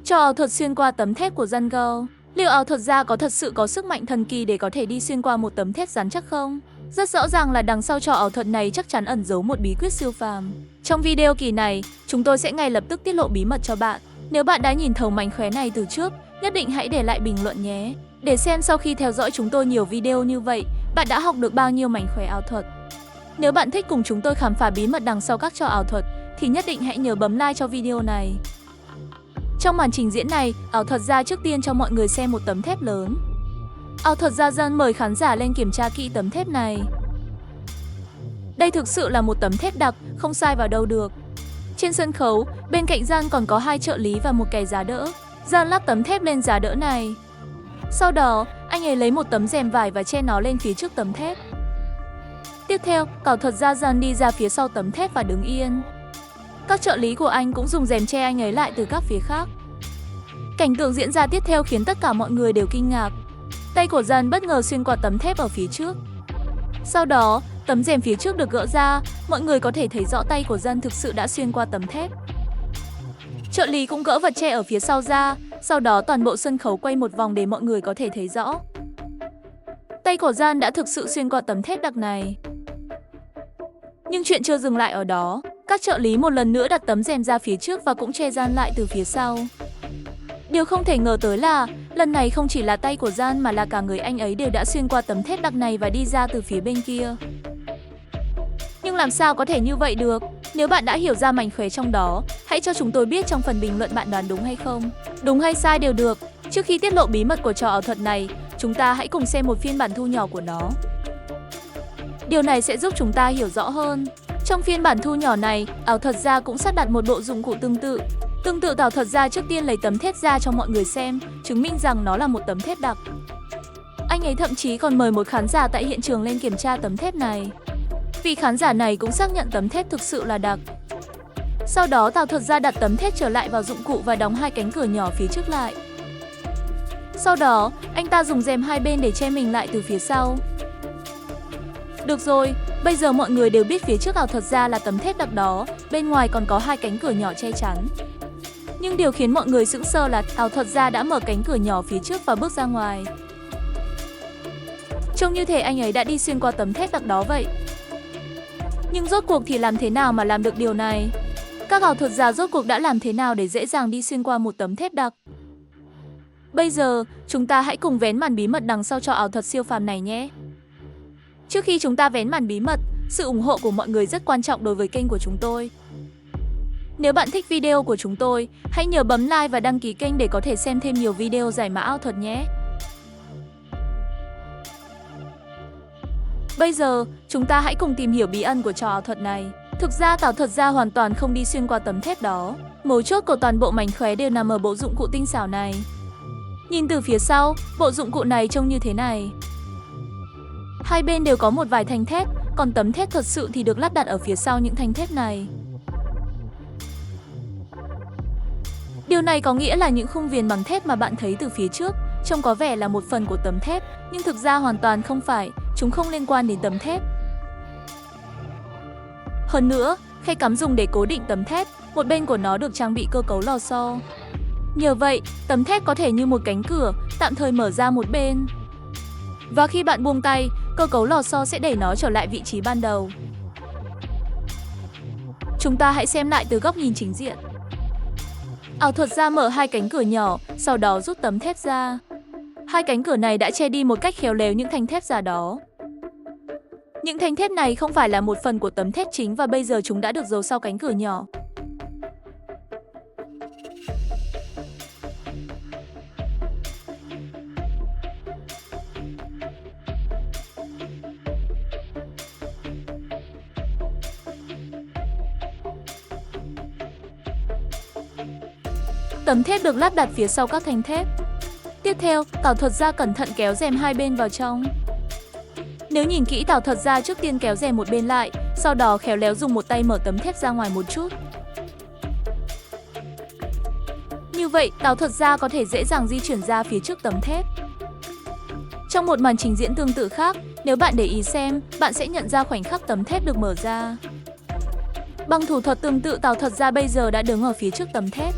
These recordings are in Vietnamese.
Cho ảo thuật xuyên qua tấm thép của Gian Go. Liệu ảo thuật gia có thật sự có sức mạnh thần kỳ để có thể đi xuyên qua một tấm thép rắn chắc không? Rất rõ ràng là đằng sau trò ảo thuật này chắc chắn ẩn giấu một bí quyết siêu phàm. Trong video kỳ này, chúng tôi sẽ ngay lập tức tiết lộ bí mật cho bạn. Nếu bạn đã nhìn thấu mánh khóe này từ trước, nhất định hãy để lại bình luận nhé. Để xem sau khi theo dõi chúng tôi nhiều video như vậy, bạn đã học được bao nhiêu mánh khóe ảo thuật. Nếu bạn thích cùng chúng tôi khám phá bí mật đằng sau các trò ảo thuật, thì nhất định hãy nhớ bấm like cho video này. Trong màn trình diễn này, ảo thuật gia trước tiên cho mọi người xem một tấm thép lớn. Ảo thuật gia Gian mời khán giả lên kiểm tra kỹ tấm thép này. Đây thực sự là một tấm thép đặc, không sai vào đâu được. Trên sân khấu, bên cạnh Gian còn có 2 trợ lý và một cái giá đỡ. Gian lắp tấm thép lên giá đỡ này. Sau đó, anh ấy lấy một tấm rèm vải và che nó lên phía trước tấm thép. Tiếp theo, ảo thuật gia Gian đi ra phía sau tấm thép và đứng yên. Các trợ lý của anh cũng dùng rèm che anh ấy lại từ các phía khác. Cảnh tượng diễn ra tiếp theo khiến tất cả mọi người đều kinh ngạc. Tay của Gian bất ngờ xuyên qua tấm thép ở phía trước. Sau đó, tấm rèm phía trước được gỡ ra, mọi người có thể thấy rõ tay của Gian thực sự đã xuyên qua tấm thép. Trợ lý cũng gỡ vật che ở phía sau ra, sau đó toàn bộ sân khấu quay một vòng để mọi người có thể thấy rõ. Tay của Gian đã thực sự xuyên qua tấm thép đặc này. Nhưng chuyện chưa dừng lại ở đó. Các trợ lý một lần nữa đặt tấm rèm ra phía trước và cũng che Gian lại từ phía sau. Điều không thể ngờ tới là lần này không chỉ là tay của Gian mà là cả người anh ấy đều đã xuyên qua tấm thép đặc này và đi ra từ phía bên kia. Nhưng làm sao có thể như vậy được? Nếu bạn đã hiểu ra mánh khóe trong đó, hãy cho chúng tôi biết trong phần bình luận bạn đoán đúng hay không. Đúng hay sai đều được. Trước khi tiết lộ bí mật của trò ảo thuật này, chúng ta hãy cùng xem một phiên bản thu nhỏ của nó. Điều này sẽ giúp chúng ta hiểu rõ hơn. Trong phiên bản thu nhỏ này, ảo thuật gia cũng sắp đặt một bộ dụng cụ tương tự. Tương tự, ảo thuật gia trước tiên lấy tấm thép ra cho mọi người xem, chứng minh rằng nó là một tấm thép đặc. Anh ấy thậm chí còn mời một khán giả tại hiện trường lên kiểm tra tấm thép này. Vị khán giả này cũng xác nhận tấm thép thực sự là đặc. Sau đó, ảo thuật gia đặt tấm thép trở lại vào dụng cụ và đóng 2 cánh cửa nhỏ phía trước lại. Sau đó, anh ta dùng rèm hai bên để che mình lại từ phía sau. Được rồi, bây giờ mọi người đều biết phía trước ảo thuật gia là tấm thép đặc đó, bên ngoài còn có 2 cánh cửa nhỏ che chắn. Nhưng điều khiến mọi người sững sờ là ảo thuật gia đã mở cánh cửa nhỏ phía trước và bước ra ngoài. Trông như thể anh ấy đã đi xuyên qua tấm thép đặc đó vậy. Nhưng rốt cuộc thì làm thế nào mà làm được điều này? Các ảo thuật gia rốt cuộc đã làm thế nào để dễ dàng đi xuyên qua một tấm thép đặc? Bây giờ, chúng ta hãy cùng vén màn bí mật đằng sau trò ảo thuật siêu phàm này nhé. Trước khi chúng ta vén màn bí mật, sự ủng hộ của mọi người rất quan trọng đối với kênh của chúng tôi. Nếu bạn thích video của chúng tôi, hãy nhớ bấm like và đăng ký kênh để có thể xem thêm nhiều video giải mã ảo thuật nhé. Bây giờ, chúng ta hãy cùng tìm hiểu bí ẩn của trò ảo thuật này. Thực ra, ảo thuật gia hoàn toàn không đi xuyên qua tấm thép đó. Mấu chốt của toàn bộ mánh khóe đều nằm ở bộ dụng cụ tinh xảo này. Nhìn từ phía sau, bộ dụng cụ này trông như thế này. Hai bên đều có một vài thanh thép, còn tấm thép thật sự thì được lắp đặt ở phía sau những thanh thép này. Điều này có nghĩa là những khung viền bằng thép mà bạn thấy từ phía trước trông có vẻ là một phần của tấm thép, nhưng thực ra hoàn toàn không phải, chúng không liên quan đến tấm thép. Hơn nữa, khe cắm dùng để cố định tấm thép, một bên của nó được trang bị cơ cấu lò xo. Nhờ vậy, tấm thép có thể như một cánh cửa, tạm thời mở ra một bên. Và khi bạn buông tay, cơ cấu lò xo sẽ đẩy nó trở lại vị trí ban đầu. Chúng ta hãy xem lại từ góc nhìn chính diện. Ảo thuật gia mở 2 cánh cửa nhỏ, sau đó rút tấm thép ra. 2 cánh cửa này đã che đi một cách khéo léo những thanh thép giả đó. Những thanh thép này không phải là một phần của tấm thép chính và bây giờ chúng đã được giấu sau cánh cửa nhỏ. Tấm thép được lắp đặt phía sau các thanh thép. Tiếp theo, ảo thuật gia cẩn thận kéo rèm hai bên vào trong. Nếu nhìn kỹ, ảo thuật gia trước tiên kéo rèm một bên lại, sau đó khéo léo dùng một tay mở tấm thép ra ngoài một chút. Như vậy, ảo thuật gia có thể dễ dàng di chuyển ra phía trước tấm thép. Trong một màn trình diễn tương tự khác, nếu bạn để ý xem, bạn sẽ nhận ra khoảnh khắc tấm thép được mở ra. Bằng thủ thuật tương tự, ảo thuật gia bây giờ đã đứng ở phía trước tấm thép.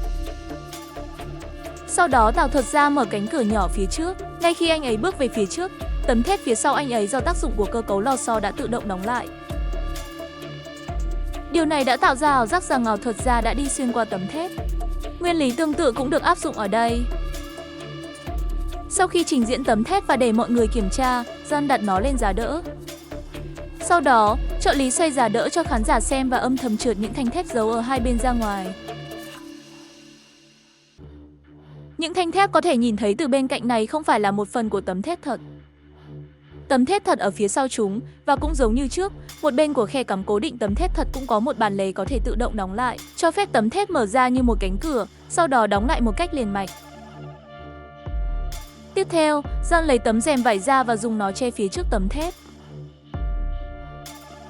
Sau đó ảo thuật gia mở cánh cửa nhỏ phía trước. Ngay khi anh ấy bước về phía trước, tấm thép phía sau anh ấy do tác dụng của cơ cấu lò xo đã tự động đóng lại. Điều này đã tạo ra ảo giác rằng ảo thuật gia đã đi xuyên qua tấm thép. Nguyên lý tương tự cũng được áp dụng ở đây. Sau khi trình diễn tấm thép và để mọi người kiểm tra, John đặt nó lên giá đỡ. Sau đó, trợ lý xoay giá đỡ cho khán giả xem và âm thầm trượt những thanh thép giấu ở hai bên ra ngoài. Những thanh thép có thể nhìn thấy từ bên cạnh này không phải là một phần của tấm thép thật. Tấm thép thật ở phía sau chúng, và cũng giống như trước, một bên của khe cắm cố định tấm thép thật cũng có một bàn lề có thể tự động đóng lại, cho phép tấm thép mở ra như một cánh cửa, sau đó đóng lại một cách liền mạch. Tiếp theo, John lấy tấm rèm vải ra và dùng nó che phía trước tấm thép.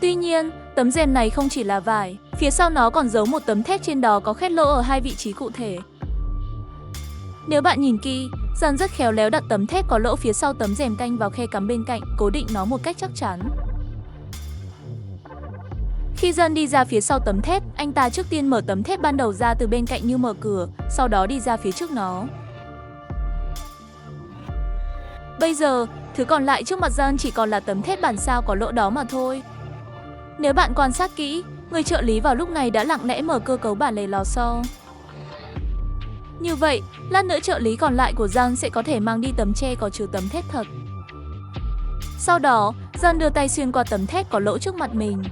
Tuy nhiên, tấm rèm này không chỉ là vải, phía sau nó còn giấu một tấm thép trên đó có khoét lỗ ở hai vị trí cụ thể. Nếu bạn nhìn kỹ, John rất khéo léo đặt tấm thép có lỗ phía sau tấm rèm canh vào khe cắm bên cạnh, cố định nó một cách chắc chắn. Khi John đi ra phía sau tấm thép, anh ta trước tiên mở tấm thép ban đầu ra từ bên cạnh như mở cửa, sau đó đi ra phía trước nó. Bây giờ, thứ còn lại trước mặt John chỉ còn là tấm thép bản sao có lỗ đó mà thôi. Nếu bạn quan sát kỹ, người trợ lý vào lúc này đã lặng lẽ mở cơ cấu bản lề lò xo. Như vậy, lát nữa trợ lý còn lại của John sẽ có thể mang đi tấm che có chứa tấm thép thật. Sau đó, John đưa tay xuyên qua tấm thép có lỗ trước mặt mình.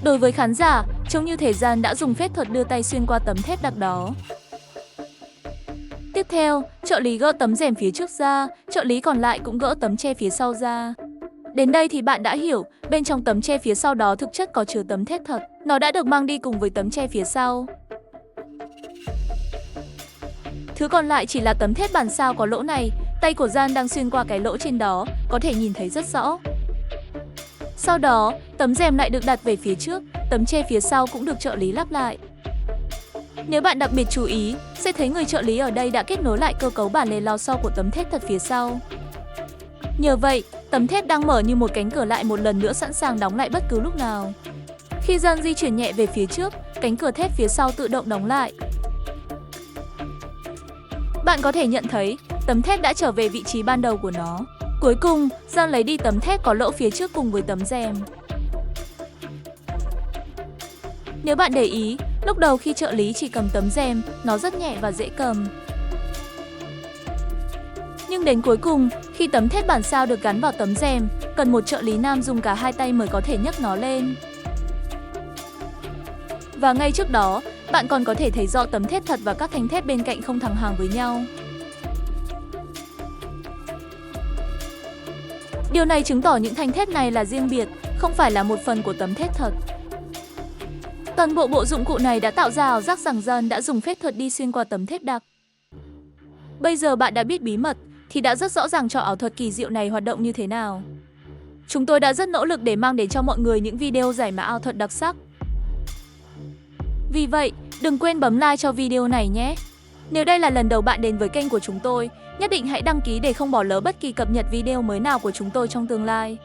Đối với khán giả, trông như thể John đã dùng phép thuật đưa tay xuyên qua tấm thép đặc đó. Tiếp theo, trợ lý gỡ tấm rèm phía trước ra, trợ lý còn lại cũng gỡ tấm che phía sau ra. Đến đây thì bạn đã hiểu, bên trong tấm che phía sau đó thực chất có chứa tấm thép thật. Nó đã được mang đi cùng với tấm che phía sau. Thứ còn lại chỉ là tấm thép bản sao có lỗ này, tay của John đang xuyên qua cái lỗ trên đó, có thể nhìn thấy rất rõ. Sau đó, tấm rèm lại được đặt về phía trước, tấm che phía sau cũng được trợ lý lắp lại. Nếu bạn đặc biệt chú ý, sẽ thấy người trợ lý ở đây đã kết nối lại cơ cấu bản lề lò xo của tấm thép thật phía sau. Nhờ vậy, tấm thép đang mở như một cánh cửa lại một lần nữa sẵn sàng đóng lại bất cứ lúc nào. Khi John di chuyển nhẹ về phía trước, cánh cửa thép phía sau tự động đóng lại. Bạn có thể nhận thấy, tấm thép đã trở về vị trí ban đầu của nó. Cuối cùng, John lấy đi tấm thép có lỗ phía trước cùng với tấm rèm. Nếu bạn để ý, lúc đầu khi trợ lý chỉ cầm tấm rèm, nó rất nhẹ và dễ cầm. Nhưng đến cuối cùng, khi tấm thép bản sao được gắn vào tấm rèm, cần một trợ lý nam dùng cả hai tay mới có thể nhấc nó lên. Và ngay trước đó, bạn còn có thể thấy rõ tấm thép thật và các thanh thép bên cạnh không thẳng hàng với nhau. Điều này chứng tỏ những thanh thép này là riêng biệt, không phải là một phần của tấm thép thật. Toàn bộ bộ dụng cụ này đã tạo ra ảo giác rằng John đã dùng phép thuật đi xuyên qua tấm thép đặc. Bây giờ bạn đã biết bí mật, thì đã rất rõ ràng cho ảo thuật kỳ diệu này hoạt động như thế nào. Chúng tôi đã rất nỗ lực để mang đến cho mọi người những video giải mã ảo thuật đặc sắc. Vì vậy, đừng quên bấm like cho video này nhé! Nếu đây là lần đầu bạn đến với kênh của chúng tôi, nhất định hãy đăng ký để không bỏ lỡ bất kỳ cập nhật video mới nào của chúng tôi trong tương lai.